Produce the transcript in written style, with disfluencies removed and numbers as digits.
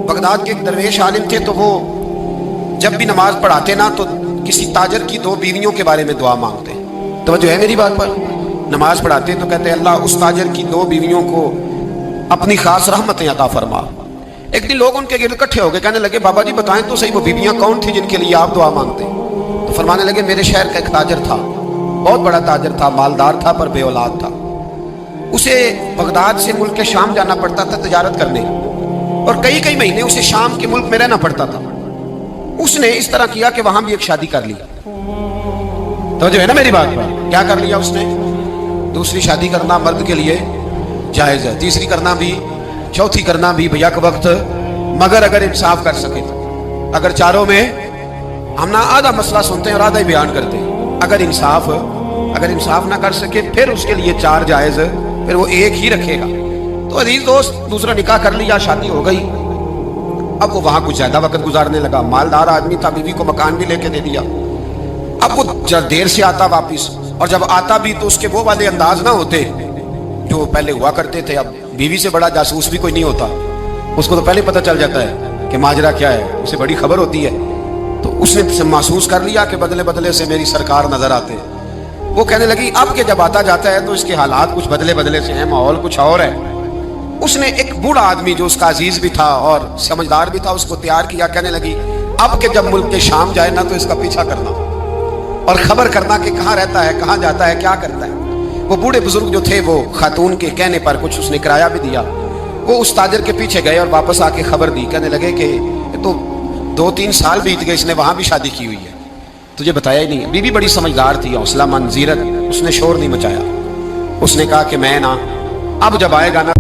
Baghdad کے ایک درویش عالم تھے، تو وہ جب بھی نماز پڑھاتے نا تو کسی تاجر کی 2 بیویوں کے بارے میں دعا مانگتے. توجہ ہے میری بات پر؟ نماز پڑھاتے تو کہتے اللہ اس تاجر کی 2 بیویوں کو اپنی خاص رحمتیں عطا فرما. ایک دن لوگ ان کے گرد اکٹھے ہو گئے، کہنے لگے بابا جی بتائیں تو صحیح وہ بیویاں کون تھی جن کے لیے آپ دعا مانگتے؟ تو فرمانے لگے میرے شہر کا ایک تاجر تھا، بہت بڑا تاجر تھا، مالدار تھا پر بے اولاد تھا. اسے بغداد سے ملک کے شام جانا پڑتا تھا تجارت کرنے، اور کئی مہینے اسے شام کے ملک میں رہنا پڑتا تھا. اس نے اس طرح کیا کہ وہاں بھی ایک شادی کر لی. تو جو ہے نا میری بات پر، کیا کر لیا اس نے؟ دوسری شادی کرنا مرد کے لیے جائز ہے، تیسری کرنا بھی، چوتھی کرنا بھی یک وقت، مگر اگر انصاف کر سکے تو. اگر چاروں میں ہم نہ آدھا مسئلہ سنتے ہیں اور آدھا ہی بیان کرتے ہیں. اگر انصاف نہ کر سکے پھر اس کے لیے 4 جائز، پھر وہ ایک ہی رکھے گا. تو عزیز دوست، دوسرا نکاح کر لیا، شادی ہو گئی. اب وہ وہاں کچھ زیادہ وقت گزارنے لگا، مالدار آدمی تھا، بیوی کو مکان بھی لے کے دے دیا. اب وہ جب دیر سے آتا واپس، اور جب آتا بھی تو اس کے وہ والے انداز نہ ہوتے جو پہلے ہوا کرتے تھے. اب بیوی سے بڑا جاسوس بھی کوئی نہیں ہوتا، اس کو تو پہلے پتہ چل جاتا ہے کہ ماجرا کیا ہے، اسے بڑی خبر ہوتی ہے. تو اس نے محسوس کر لیا کہ بدلے سے میری سرکار نظر آتے. وہ کہنے لگی اب کہ جب آتا جاتا ہے تو اس کے حالات کچھ بدلے سے ہیں، ماحول کچھ اور ہے. اس نے ایک بوڑھا آدمی جو اس کا عزیز بھی تھا اور سمجھدار بھی تھا اس کو تیار کیا. کہنے لگی اب کہ جب ملک کے شام جائے نا تو اس کا پیچھا کرنا اور خبر کرنا کہ کہاں رہتا ہے، کہاں جاتا ہے، کیا کرتا ہے. وہ بوڑھے بزرگ جو تھے وہ خاتون کے کہنے پر کچھ اس نے کرایہ بھی دیا. وہ اس تاجر کے پیچھے گئے اور واپس آ کے خبر دی. کہنے لگے کہ تو 2-3 سال بیت گئے، اس نے وہاں بھی شادی کی ہوئی ہے، تجھے بتایا ہی نہیں. بیوی بڑی سمجھدار تھی، حوصلہ مند، زیرک، اس نے شور نہیں مچایا. اس نے کہا کہ میں نا اب جب آئے گا نا